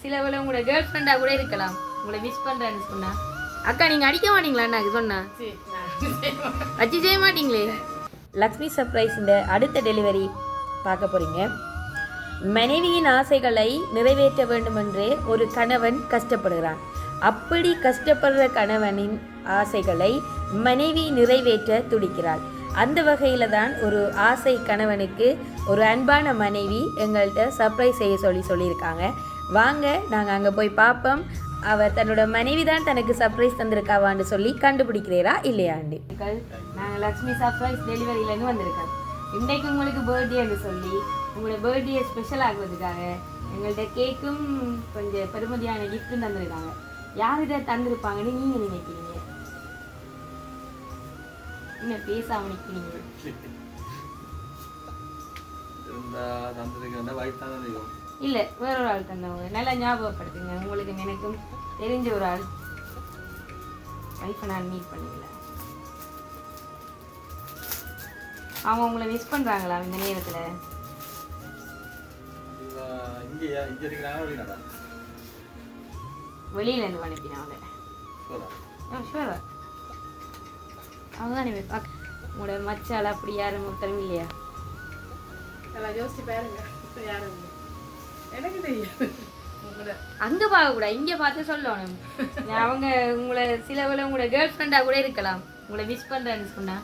சில வேளை உங்களோட கேர்ள் ஃப்ரெண்டா கூட இருக்கலாம். உங்களை மிஸ் பண்றேன்னு சொன்னா அக்கா நீங்க அடிக்க மாட்டீங்களா? அண்ணாக்கு சொன்னா அச்சி செய்ய மாட்டீங்களே. லக்ஷ்மி சர்ப்ரைஸ் இந்த அடுத்த டெலிவரி பார்க்க போறீங்க. மனைவியின் ஆசைகளை நிறைவேற்ற வேண்டும் என்று ஒரு கணவன் கஷ்டப்படுகிறான். அப்படி கஷ்டப்படுற கணவனின் ஆசைகளை மனைவி நிறைவேற்ற துடிக்கிறாள். அந்த வகையில் தான் ஒரு ஆசை கணவனுக்கு ஒரு அன்பான மனைவி எங்கள்கிட்ட சர்ப்ரைஸ் செய்ய சொல்லியிருக்காங்க. வாங்க நாங்கள் அங்கே போய் பார்ப்போம். அவர் தன்னோட மனைவி தான் தனக்கு சர்ப்ரைஸ் தந்திருக்காவான்னு சொல்லி கண்டுபிடிக்கிறீரா இல்லையாண்டு. நாங்கள் லக்ஷ்மி சர்ப்ரைஸ் டெலிவரியிலேருந்து வந்திருக்கோம். இன்றைக்கு உங்களுக்கு பர்த்டேன்னு சொல்லி உங்களோட பர்த்டே ஸ்பெஷல் ஆகுறதுக்காக எங்கள்கிட்ட கேக்கும் கொஞ்சம் பெருமதியான கிஃப்ட்டும் தந்திருக்காங்க. யார்கிட்ட தந்திருப்பாங்கன்னு நீங்கள் நினைக்கிறீங்க? என்ன பேசாம நிற்கிறீங்க? இல்லை வேற ஒரு ஆள் தந்தவங்க. நல்லா ஞாபகப்படுத்துங்க. உங்களுக்கு எனக்கும் தெரிஞ்ச ஒரு ஆள் வைஃபை நான் மீட் பண்ணல. அவங்க உங்களை மிஸ் பண்ணுறாங்களா இந்த நேரத்தில்? வெளியிலேருந்து அனுப்பினாங்க. ஷூரா அவங்க தான் நீ பார்க்க உங்களோட மச்சால் அப்படி யாரும் ஒருத்தரும் இல்லையா? யோசிச்சு பாருங்க. யாரும் எனக்கு தெரியாது. அங்கே பார்க்கக்கூடாது, இங்கே பார்த்து சொல்லணும். அவங்க உங்களை சில வேளை உங்களோட கேர்ள் ஃப்ரெண்டாக கூட இருக்கலாம். உங்களை மிஸ் பண்ணுறேன்னு சொன்னா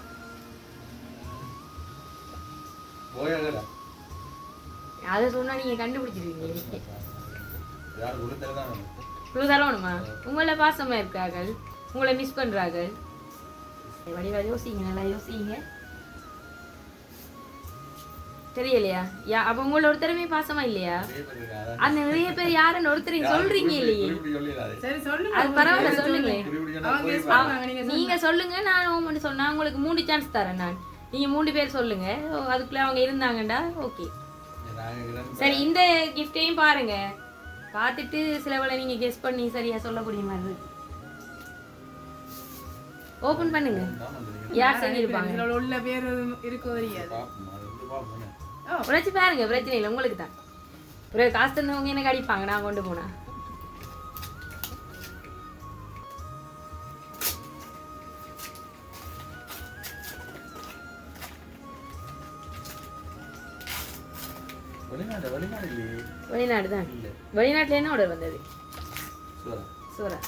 அதை சொன்னால் நீங்கள் கண்டுபிடிச்சிருவீங்க. தரணுமா? உங்களை பாசமாக இருக்கார்கள், உங்களை மிஸ் பண்ணுறார்கள். வடிவா யோசிங்க, நல்லா யோசிங்க. தெரியலையா? அப்ப உங்களோட ஒருத்தருமே பாசமா இல்லையா? அந்த நிறைய பேர் யாருன்னு ஒருத்தரையும் சொல்றீங்க இல்லையே. அது பரவாயில்ல, சொல்லுங்களேன். நீங்க சொல்லுங்க. நான் மட்டும் சொன்னா உங்களுக்கு 3 சான்ஸ் தரேன் நான். நீங்க 3 பேர் சொல்லுங்க. அதுக்குள்ள அவங்க இருந்தாங்கண்டா ஓகே. சரி, இந்த கிஃப்டையும் பாருங்க. பார்த்துட்டு சில வேளை நீங்க கெஸ் பண்ணி சரியா சொல்லக்கூடிய மாதிரி இருக்கு. ஓபன் பண்ணுங்க. யார் செஞ்சிருப்பாங்க? உள்ள பேர் இருக்கோ தெரியாது. உழைச்சி பாருங்க, பிரச்சனை இல்லை, உங்களுக்கு தான். பிறகு காசு தந்தவங்க எனக்கு அடிப்பாங்க நான் கொண்டு போனா. வெளிநாடு தான். வெளிநாட்டுல என்ன ஆர்டர் வந்தது? சோரா.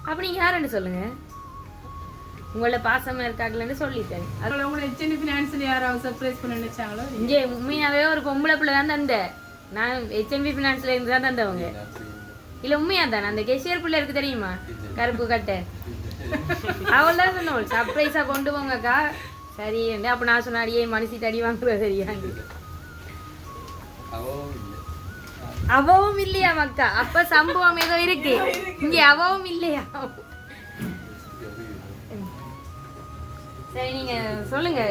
அப்ப நீங்க யாருன்னு சொல்லுங்க. உங்களோட பாசமா இருக்காங்கன்னு சொல்லிட்டேன். இங்கே உண்மையாவே ஒரு பொம்பளை பிள்ளை தான் தந்தேன். நான் HMB ஃபினான்ஸ்ல இருந்து தான் தந்தவங்க. இல்ல உண்மையா தானே? அந்த கெஷியர் பிள்ளை இருக்கு தெரியுமா, கருப்பு கட்டை, அவள் தான் சொன்னோம் சர்ப்ரைஸா கொண்டு போங்கக்கா. சரி, அப்ப நான் சொன்ன அடியே மனுஷிட்டு அடி வாங்குறது சரியாங்க. அவவும் இல்லையா மக்கா? அப்ப சம்பவம் ஏதோ இருக்கு இங்க. அவவும் இல்லையா? சரி, நீங்க சொல்லுங்க,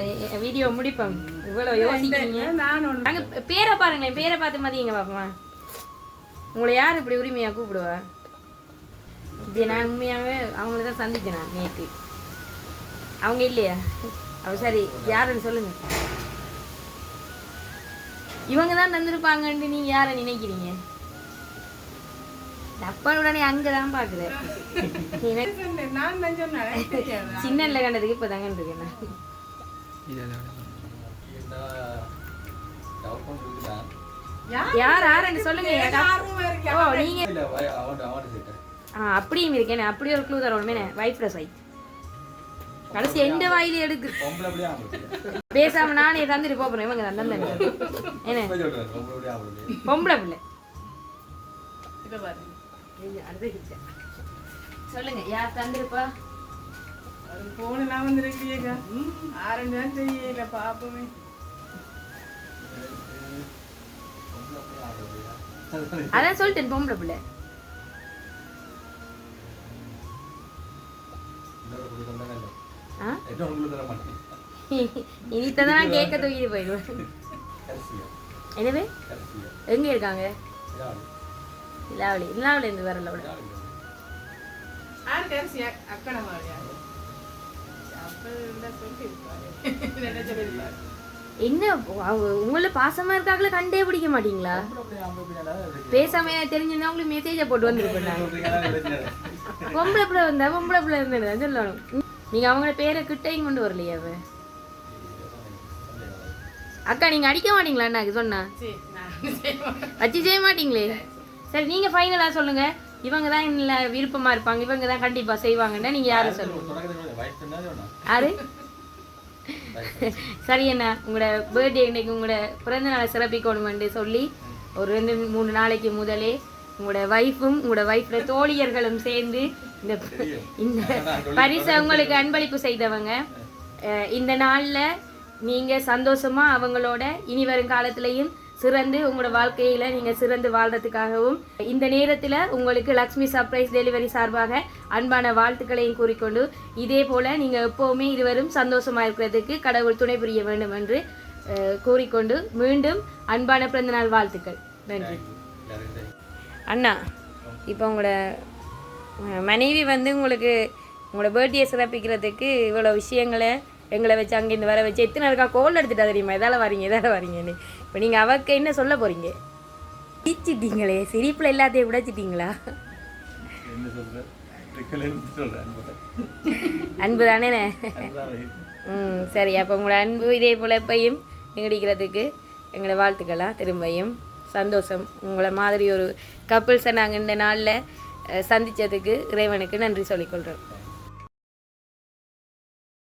வீடியோ முடிப்போம். இவ்வளவு யோசிக்கிறீங்க. நாங்க பேரை பாருங்களேன், பேரை பார்த்து மதியங்க பாப்போமா. உங்களை யார் இப்படி உரிமையா கூப்பிடுவா? இது நான் உண்மையாவே அவங்கள தான் சந்திச்சேன் நான் நேற்று. அவங்க இல்லையா? அவ சரி, யாருன்னு சொல்லுங்க. இவங்க தான் தந்திருப்பாங்கன்ட்டு நீங்க யாரை நினைக்கிறீங்க? உடனே அங்கதான் பாக்குறேன். சின்ன கண்டதுக்கு இப்ப தாங்க இருக்கேன். யார் யாருன்னு சொல்லுங்க. நீங்க அப்படியும் இருக்கேன். அப்படி ஒரு க்ளூ தரணுமே. வைஃப் ப்ளஸ் வைஃப் கடைசி எந்த வாயில எடுக்கு பேசாம நானே தந்துட்டு போறேன். இவங்க தான் தந்தேன். என்ன பொம்பளை பிள்ளை? சொல்லுங்க, யார் தந்திருப்பா? போனலாம் வந்துருக்கீங்க. ஆரஞ்சு தெரியல பாப்பமே. அதான் சொல்லிட்டேன் பொம்பளை பிள்ளை. இனித்தான் கேட்க தூக்கிட்டு போயிடுவேன். எனவே எங்க இருக்காங்க? இல்லாவளி இருந்து வரல. அக்கட. 1 என்ன உங்கள பாசமா இருக்காங்களே கண்டே பிடிக்க மாட்டீங்களா? பேசாம தெரிஞ்சிருந்தா உங்களுக்கு மெசேஜை போட்டு வந்துருப்பேன். பொம்பளை பிள்ளை வந்தா பொம்பளை பிள்ளை இருந்தேன் சொல்லணும். நீங்க அவங்களோட பேரை கிட்டையும் கொண்டு வரலையா? அவ அக்கா நீங்க அடிக்க மாட்டீங்களா? அண்ணாக்கு சொன்னா வச்சு செய்ய மாட்டீங்களே. சரி நீங்க ஃபைனலா சொல்லுங்க. இவங்க தான் இல்ல விருப்பமா இருப்பாங்க, இவங்க தான் கண்டிப்பா செய்வாங்கன்னா நீங்க யாரை சொல்லுங்க? யாரு? சரி அண்ணா, உங்களோட பர்த்டே இன்னைக்கு உங்களோட பிறந்த நாளை சிறப்பிக்கணுமென்று சொல்லி ஒரு 2-3 நாளைக்கு முதலே உங்களோட வைஃபும் உங்களோட வைஃபோட தோழியர்களும் சேர்ந்து இந்த பரிசை உங்களுக்கு அன்பளிப்பு செய்தவங்க. இந்த நாளில் நீங்கள் சந்தோஷமாக அவங்களோட இனி வரும் காலத்திலையும் சிறந்து உங்களோட வாழ்க்கையில் நீங்கள் சிறந்து வாழ்கிறதுக்காகவும் இந்த நேரத்தில் உங்களுக்கு லக்ஷ்மி சர்ப்ரைஸ் டெலிவரி சார்பாக அன்பான வாழ்த்துக்களையும் கூறிக்கொண்டு இதே போல் நீங்கள் எப்போவுமே இருவரும் சந்தோஷமாக இருக்கிறதுக்கு கடவுள் துணை புரிய வேண்டும் என்று கூறிக்கொண்டு மீண்டும் அன்பான பிறந்தநாள் வாழ்த்துக்கள். நன்றி அண்ணா. இப்போ உங்களோட மனைவி வந்து உங்களுக்கு உங்களோட பர்த்டே சிறப்பிக்கிறதுக்கு இவ்வளோ விஷயங்களை எங்களை வச்சு அங்கேருந்து வர வச்சு எத்தனை இருக்கா கோல் எடுத்துட்டா தெரியுமா? எதால் வரீங்கன்னு. இப்போ நீங்கள் அவக்கு என்ன சொல்ல போகிறீங்க? சிரிச்சிட்டீங்களே, சிரிப்பில் எல்லாத்தையும் உடைச்சிட்டிங்களா? அன்பு தானே? சரி, அப்போ உங்களோட அன்பு இதே போல் எப்பையும் நீடிக்கிறதுக்கு எங்களை வாழ்த்துக்கலாம். திரும்பியும் சந்தோஷம். உங்களை மாதிரி ஒரு கப்பிள்ஸை நாங்கள் இந்த நாளில் சந்தித்ததுக்கு இறைவனுக்கு நன்றி சொல்லிக்கொள்கிறோம்.